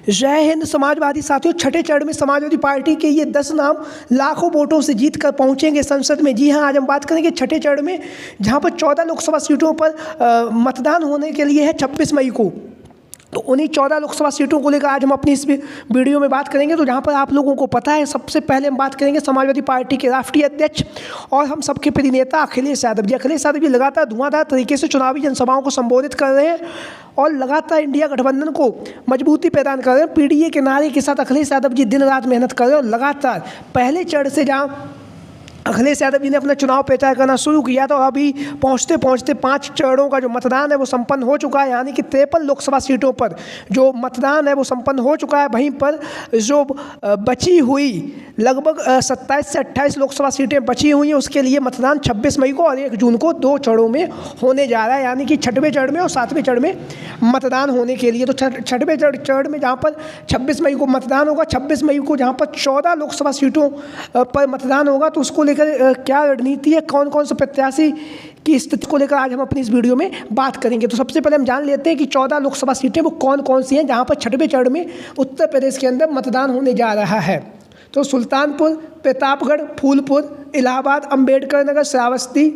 जय हिंद समाजवादी साथियों, छठे चरण में समाजवादी पार्टी के ये 10 नाम लाखों वोटों से जीत कर पहुंचेंगे संसद में। जी हां, आज हम बात करेंगे छठे चरण में, जहां पर 14 लोकसभा सीटों पर मतदान होने के लिए है 26 मई को। तो उन्हीं 14 लोकसभा सीटों को लेकर आज हम अपनी इस वीडियो में बात करेंगे। तो जहां पर आप लोगों को पता है, सबसे पहले हम बात करेंगे समाजवादी पार्टी के राष्ट्रीय अध्यक्ष और हम सबके प्रिय नेता अखिलेश यादव जी। अखिलेश यादव जी लगातार धुआंधार तरीके से चुनावी जनसभाओं को संबोधित कर रहे हैं और लगातार इंडिया गठबंधन को मजबूती प्रदान कर रहे हैं। पीडीए के नारे के साथ अखिलेश यादव जी दिन रात मेहनत कर रहे हैं और लगातार पहले चरण से जहाँ अखिलेश यादव जी ने अपना चुनाव प्रचार करना शुरू किया तो अभी पहुंचते पहुंचते 5 चरणों का जो मतदान है वो संपन्न हो चुका है, यानी कि 53 लोकसभा सीटों पर जो मतदान है वो संपन्न हो चुका है। वहीं पर जो बची हुई लगभग 27 से 28 लोकसभा सीटें बची हुई हैं, उसके लिए मतदान 26 मई को और 1 जून को 2 चरणों में होने जा रहा है, यानी कि 6वें चरण में और 7वें चरण में मतदान होने के लिए। तो 6वें चरण में जहाँ पर 26 मई को मतदान होगा, 26 मई को जहाँ पर 14 लोकसभा सीटों पर मतदान होगा, तो उसको लेकर क्या रणनीति है, कौन कौन से प्रत्याशी की स्थिति को लेकर आज हम अपनी इस वीडियो में बात करेंगे। तो सबसे पहले हम जान लेते हैं कि 14 लोकसभा सीटें वो कौन कौन सी हैं जहां पर 6वें चरण में उत्तर प्रदेश के अंदर मतदान होने जा रहा है। तो सुल्तानपुर, प्रतापगढ़, फूलपुर, इलाहाबाद, अम्बेडकर नगर, श्रावस्ती,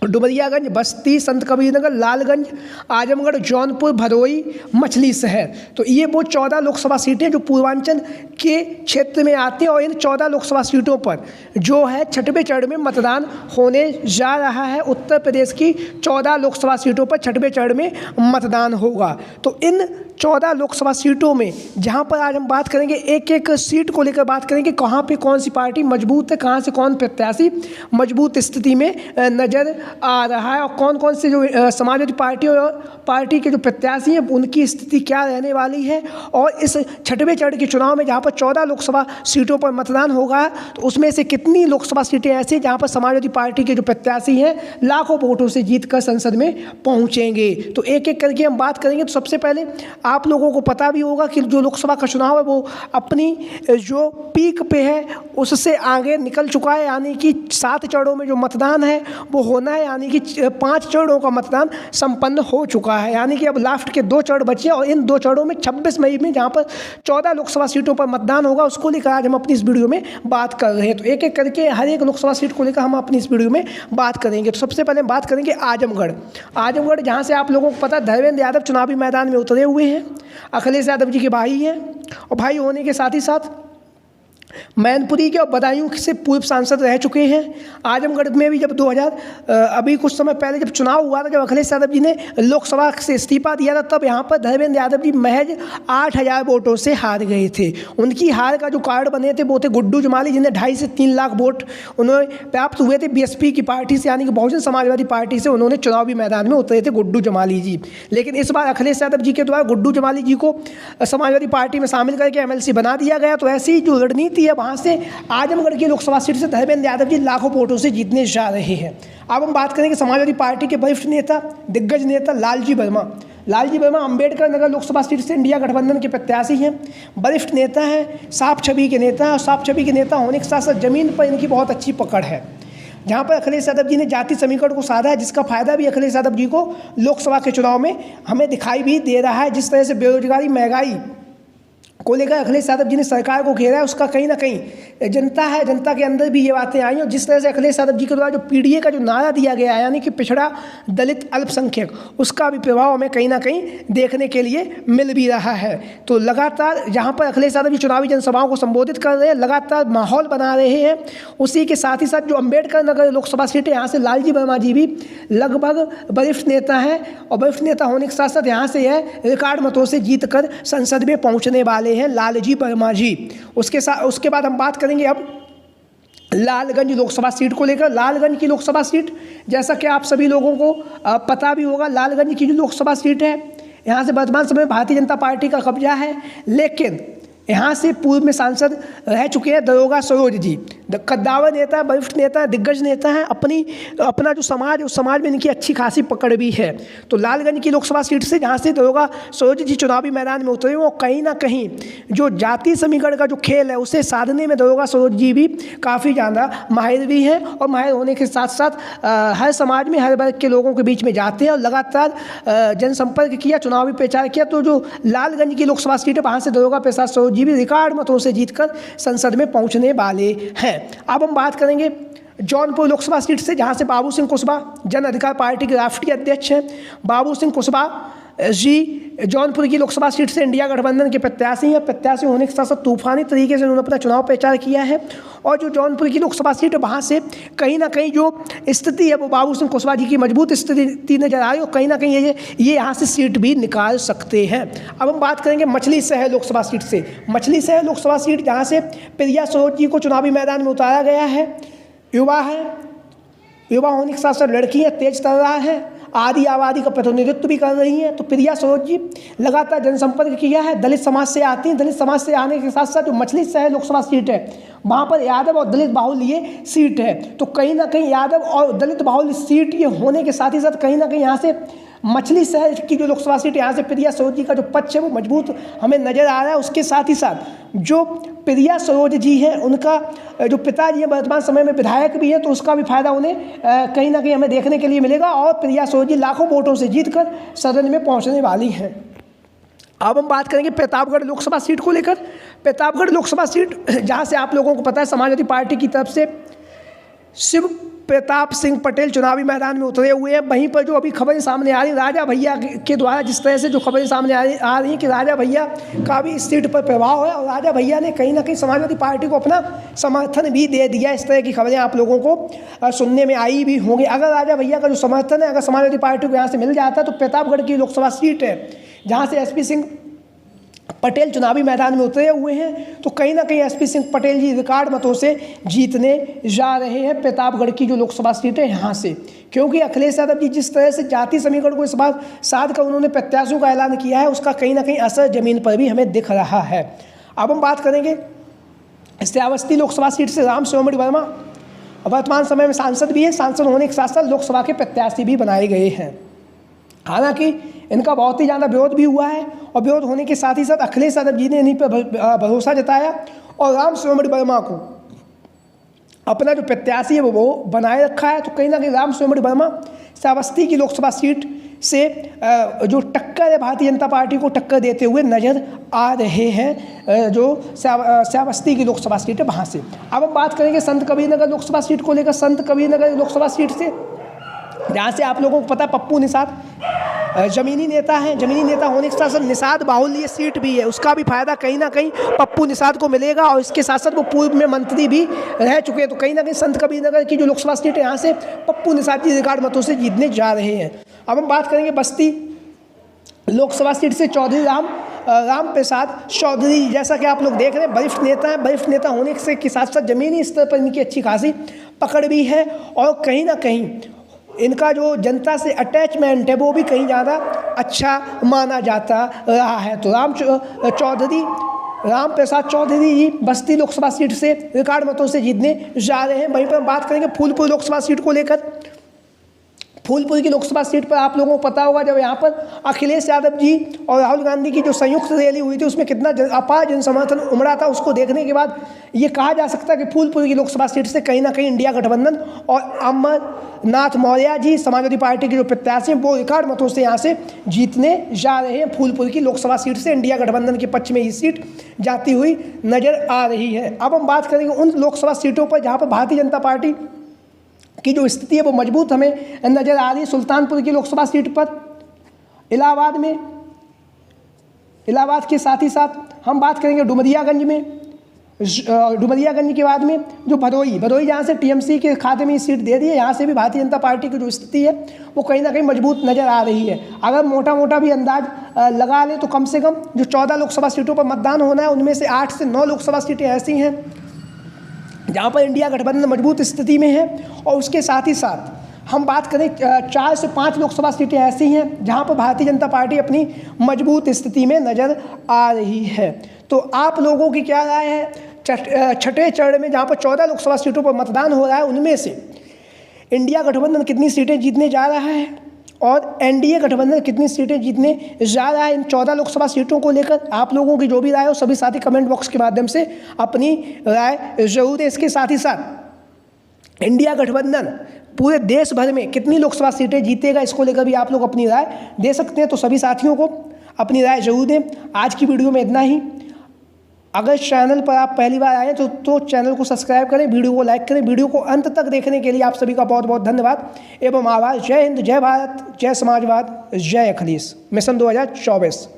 डुमरियागंज, बस्ती, संत कबीर नगर, लालगंज, आजमगढ़, जौनपुर, भदोई, मछली शहर। तो ये वो 14 लोकसभा सीटें जो पूर्वांचल के क्षेत्र में आती हैं और इन 14 लोकसभा सीटों पर जो है 6वें चरण में मतदान होने जा रहा है। उत्तर प्रदेश की 14 लोकसभा सीटों पर 6वें चरण में मतदान होगा। तो इन 14 लोकसभा सीटों में जहां पर आज हम बात करेंगे, एक एक सीट को लेकर बात करेंगे, कहां पे कौन सी पार्टी मजबूत है, कहां से कौन प्रत्याशी मजबूत स्थिति में नज़र आ रहा है और कौन कौन से जो समाजवादी पार्टी के जो प्रत्याशी हैं उनकी स्थिति क्या रहने वाली है। और इस 6वें चरण के चुनाव में जहां पर 14 लोकसभा सीटों पर मतदान होगा, तो उसमें से कितनी लोकसभा सीटें ऐसी जहां पर समाजवादी पार्टी के जो प्रत्याशी हैं लाखों वोटों से जीतकर संसद में पहुंचेंगे। तो एक एक करके हम बात करेंगे। तो सबसे पहले आप लोगों को पता भी होगा कि जो लोकसभा का चुनाव है वो अपनी जो पीक पे है उससे आगे निकल चुका है, यानी कि 7 चरणों में जो मतदान है वो होना है, यानी कि 5 चरणों का मतदान संपन्न हो चुका है, यानी कि अब लास्ट के 2 चरण बचे हैं और इन 2 चरणों में 26 मई में जहां पर 14 लोकसभा सीटों पर मतदान होगा, उसको लेकर आज हम अपनी इस वीडियो में बात कर रहे हैं। तो एक एक करके हर एक लोकसभा सीट को लेकर हम अपनी इस वीडियो में बात करेंगे। तो सबसे पहले हम बात करेंगे आजमगढ़, जहाँ से आप लोगों को पता है धर्मेंद्र यादव चुनावी मैदान में उतरे हुए हैं। अखिलेश यादव जी के भाई हैं और भाई होने के साथ ही साथ मैनपुरी के और बदायूं से पूर्व सांसद रह चुके हैं। आजमगढ़ में भी जब अभी कुछ समय पहले जब चुनाव हुआ था, जब अखिलेश यादव जी ने लोकसभा से इस्तीफा दिया था, तब यहाँ पर धर्मेंद्र यादव जी महज 8000 वोटों से हार गए थे। उनकी हार का जो कारण बने थे वो थे गुड्डू जमाली, जिन्हें 2.5 से 3 लाख वोट उन्हें प्राप्त हुए थे बीएसपी की पार्टी से, यानी कि बहुजन समाजवादी पार्टी से उन्होंने चुनावी मैदान में उतरे थे गुड्डू जमाली जी। लेकिन इस बार अखिलेश यादव जी के द्वारा गुड्डू जमाली जी को समाजवादी पार्टी में शामिल करके एमएलसी बना दिया गया। तो ऐसी जो रणनीति है, वहाँ से आजमगढ़ की लोकसभा सीट से धर्मेंद्र यादव जी लाखों वोटों से जीतने जा रहे हैं। अब हम बात करेंगे समाजवादी पार्टी के वरिष्ठ नेता, दिग्गज नेता लालजी वर्मा। अम्बेडकर नगर लोकसभा सीट से इंडिया गठबंधन के प्रत्याशी हैं, वरिष्ठ नेता हैं, साफ छवि के नेता हैं और साफ छवि के नेता होने के साथ साथ जमीन पर इनकी बहुत अच्छी पकड़ है। जहाँ पर अखिलेश यादव जी ने जाति समीकरण को साधा है, जिसका फायदा भी अखिलेश यादव जी को लोकसभा के चुनाव में हमें दिखाई भी दे रहा है। जिस तरह से बेरोजगारी, महंगाई को लेकर अखिलेश यादव जी ने सरकार को घेरा है, उसका कहीं ना कहीं जनता के अंदर भी ये बातें आई। और जिस तरह से अखिलेश यादव जी के द्वारा जो पीडीए का जो नारा दिया गया है, यानी कि पिछड़ा, दलित, अल्पसंख्यक, उसका भी प्रभाव हमें कहीं ना कहीं देखने के लिए मिल भी रहा है। तो लगातार जहाँ पर अखिलेश यादव जी चुनावी जनसभाओं को संबोधित कर रहे हैं, लगातार माहौल बना रहे हैं। उसी के साथ ही साथ जो अम्बेडकर नगर लोकसभा सीट है, यहाँ से लालजी वर्मा जी भी लगभग वरिष्ठ नेता हैं और वरिष्ठ नेता होने के साथ साथ यहाँ से यह रिकॉर्ड मतों से जीत कर संसद में पहुँचने वाले हैं लालजी वर्मा जी। उसके बाद हम बात करेंगे अब लालगंज लोकसभा सीट को लेकर। लालगंज की लोकसभा सीट, जैसा कि आप सभी लोगों को पता भी होगा, लालगंज की जो लोकसभा सीट है, यहाँ से वर्तमान समय भारतीय जनता पार्टी का कब्जा है। लेकिन यहाँ से पूर्व में सांसद रह चुके हैं दरोगा सरोज जी। कद्दावर नेता है, वरिष्ठ नेता है, दिग्गज नेता है, अपना जो समाज है उस समाज में इनकी अच्छी खासी पकड़ भी है। तो लालगंज की लोकसभा सीट से जहाँ से दरोगा सरोज जी चुनावी मैदान में उतरे, वो कहीं ना कहीं जो जाति समीकरण का जो खेल है उसे साधने में दरोगा सरोज जी भी काफ़ी ज़्यादा माहिर भी हैं, और माहिर होने के साथ साथ हर समाज में हर वर्ग के लोगों के बीच में जाते हैं और लगातार जनसंपर्क किया, चुनावी प्रचार किया। तो जो लालगंज की लोकसभा सीट है वहाँ से दरोगा प्रसाद सरोज जी भी रिकॉर्ड मतों से जीतकर संसद में पहुँचने वाले हैं। अब हम बात करेंगे जौनपुर लोकसभा सीट से, जहां से बाबू सिंह कुशवाहा जन अधिकार पार्टी के राष्ट्रीय अध्यक्ष हैं। बाबू सिंह कुशवाहा जी जौनपुर की लोकसभा सीट से इंडिया गठबंधन के प्रत्याशी हैं। प्रत्याशी होने के साथ साथ तूफानी तरीके से उन्होंने अपना चुनाव प्रचार किया है, और जो जौनपुर की लोकसभा सीट है वहाँ से कहीं ना कहीं जो स्थिति है वो बाबू सिंह कुशवाहा जी की मजबूत स्थिति नजर आ रही है, और कहीं ना कहीं ये यहाँ से सीट भी निकाल सकते हैं। अब हम बात करेंगे मछली शहर लोकसभा सीट से। मछली शहर लोकसभा सीट जहाँ से प्रिया सरोज जी को चुनावी मैदान में उतारा गया है। युवा है, युवा होने के साथ साथ लड़की है, तेज तर्रार है, आदि आबादी का प्रतिनिधित्व भी कर रही हैं। तो प्रिया सरोज जी लगातार जनसंपर्क किया है, दलित समाज से आती हैं। दलित समाज से आने के साथ साथ जो मछली शहर लोकसभा सीट है वहाँ पर यादव और दलित बाहुल्य ये सीट है। तो कहीं ना कहीं यादव और दलित बाहुल्य सीट ये होने के साथ ही साथ कहीं ना कहीं यहाँ से मछली शहर की जो लोकसभा सीट है यहाँ से प्रिया सरोज जी का जो पक्ष है वो मजबूत हमें नज़र आ रहा है। उसके साथ ही साथ जो प्रिया सरोज जी हैं उनका जो पिताजी हैं वर्तमान समय में विधायक भी हैं, तो उसका भी फायदा उन्हें कहीं ना कहीं हमें देखने के लिए मिलेगा, और प्रिया सरोज जी लाखों वोटों से जीतकर सदन में पहुंचने वाली हैं। अब हम बात करेंगे प्रतापगढ़ लोकसभा सीट को लेकर। प्रतापगढ़ लोकसभा सीट जहां से आप लोगों को पता है समाजवादी पार्टी की तरफ से शिव प्रताप सिंह पटेल चुनावी मैदान में उतरे हुए हैं। वहीं पर जो अभी खबरें सामने आ रही राजा भैया के द्वारा, जिस तरह से जो खबरें सामने आ रही हैं कि राजा भैया का भी इस सीट पर प्रभाव है, और राजा भैया ने कहीं ना कहीं समाजवादी पार्टी को अपना समर्थन भी दे दिया। इस तरह की खबरें आप लोगों को सुनने में आई भी होंगी। अगर राजा भैया का जो समर्थन है अगर समाजवादी पार्टी को यहाँ से मिल जाता है तो प्रतापगढ़ की लोकसभा सीट है जहाँ से SP सिंह पटेल चुनावी मैदान में उतरे हुए हैं, तो कहीं ना कहीं SP सिंह पटेल जी रिकॉर्ड मतों से जीतने जा रहे हैं प्रतापगढ़ की जो लोकसभा सीट है यहाँ से। क्योंकि अखिलेश यादव जी जिस तरह से जाति समीकरण को इस बार साध कर उन्होंने प्रत्याशियों का ऐलान किया है, उसका कहीं ना कहीं असर जमीन पर भी हमें दिख रहा है। अब हम बात करेंगे श्रावस्ती लोकसभा सीट से राम शिरोमणि वर्मा वर्तमान समय में सांसद भी हैं। सांसद होने के साथ साथ लोकसभा के प्रत्याशी भी बनाए गए हैं। हालांकि इनका बहुत ही ज़्यादा विरोध भी हुआ है, और विरोध होने के साथ ही साथ अखिलेश यादव जी ने इन्हीं पर भरोसा जताया और राम शिरोमणि वर्मा को अपना जो प्रत्याशी है वो बनाए रखा है। तो कहीं ना कहीं राम शिरोमणि वर्मा श्रावस्ती की लोकसभा सीट से जो टक्कर है भारतीय जनता पार्टी को टक्कर देते हुए नज़र आ रहे हैं, जो श्रावस्ती की लोकसभा सीट है वहाँ से। अब हम बात करेंगे संत कबीरनगर लोकसभा सीट को लेकर। संत कबीरनगर लोकसभा सीट से जहाँ से आप लोगों को पता पप्पू निषाद जमीनी नेता हैं। जमीनी नेता होने के साथ साथ निषाद बाहुल्य सीट भी है, उसका भी फायदा कहीं ना कहीं पप्पू निषाद को मिलेगा, और इसके साथ साथ वो पूर्व में मंत्री भी रह चुके हैं। तो कहीं ना कहीं संत कबीरनगर की जो लोकसभा सीट है यहाँ से पप्पू निषाद जी रिकॉर्ड मतों से जीतने जा रहे हैं। अब हम बात करेंगे बस्ती लोकसभा सीट से चौधरी राम प्रसाद चौधरी। जैसा कि आप लोग देख रहे हैं वरिष्ठ नेता हैं। वरिष्ठ नेता होने के साथ साथ जमीनी स्तर पर इनकी अच्छी खासी पकड़ भी है, और कहीं ना कहीं इनका जो जनता से अटैचमेंट है वो भी कहीं ज़्यादा अच्छा माना जाता रहा है। तो राम प्रसाद चौधरी जी बस्ती लोकसभा सीट से रिकॉर्ड मतों से जीतने जा रहे हैं। वहीं पर बात करेंगे फूलपुर लोकसभा सीट को लेकर। फूलपुर की लोकसभा सीट पर आप लोगों को पता होगा जब यहाँ पर अखिलेश यादव जी और राहुल गांधी की जो संयुक्त रैली हुई थी उसमें कितना अपार जनसमर्थन उमड़ा था। उसको देखने के बाद ये कहा जा सकता है कि फूलपुर की लोकसभा सीट से कहीं ना कहीं इंडिया गठबंधन और अमरनाथ मौर्य जी समाजवादी पार्टी के जो प्रत्याशी हैं वो रिकॉर्ड मतों से यहाँ से जीतने जा रहे हैं। फूलपुर की लोकसभा सीट से इंडिया गठबंधन के पक्ष में ये सीट जाती हुई नजर आ रही है। अब हम बात करेंगे उन लोकसभा सीटों पर जहाँ पर भारतीय जनता पार्टी की जो स्थिति है वो मजबूत हमें नज़र आ रही है। सुल्तानपुर की लोकसभा सीट पर इलाहाबाद के साथ ही साथ हम बात करेंगे डुमरियागंज में। डुमरियागंज के बाद में जो भदोही जहाँ से TMC के खाते में सीट दे दी है, यहाँ से भी भारतीय जनता पार्टी की जो स्थिति है वो कहीं ना कहीं मजबूत नज़र आ रही है। अगर मोटा भी अंदाज लगा ले तो कम से कम जो 14 लोकसभा सीटों पर मतदान होना है उनमें से 8 से 9 लोकसभा सीटें ऐसी हैं जहाँ पर इंडिया गठबंधन मजबूत स्थिति में है, और उसके साथ ही साथ हम बात करें 4 से 5 लोकसभा सीटें ऐसी हैं जहाँ पर भारतीय जनता पार्टी अपनी मजबूत स्थिति में नज़र आ रही है। तो आप लोगों की क्या राय है? छठे चरण में जहाँ पर 14 लोकसभा सीटों पर मतदान हो रहा है, उनमें से इंडिया गठबंधन कितनी सीटें जीतने जा रहा है और एनडीए गठबंधन कितनी सीटें जीतने जा रहा है। इन 14 लोकसभा सीटों को लेकर आप लोगों की जो भी राय हो, सभी साथी कमेंट बॉक्स के माध्यम से अपनी राय जरूर दें। इसके साथ ही साथ इंडिया गठबंधन पूरे देश भर में कितनी लोकसभा सीटें जीतेगा, इसको लेकर भी आप लोग अपनी राय दे सकते हैं। तो सभी साथियों को अपनी राय जरूर दें। आज की वीडियो में इतना ही। अगर चैनल पर आप पहली बार आए तो चैनल को सब्सक्राइब करें, वीडियो को लाइक करें। वीडियो को अंत तक देखने के लिए आप सभी का बहुत बहुत धन्यवाद एवं आभार। जय हिंद, जय भारत, जय समाजवाद, जय अखिलेश मिशन 2024।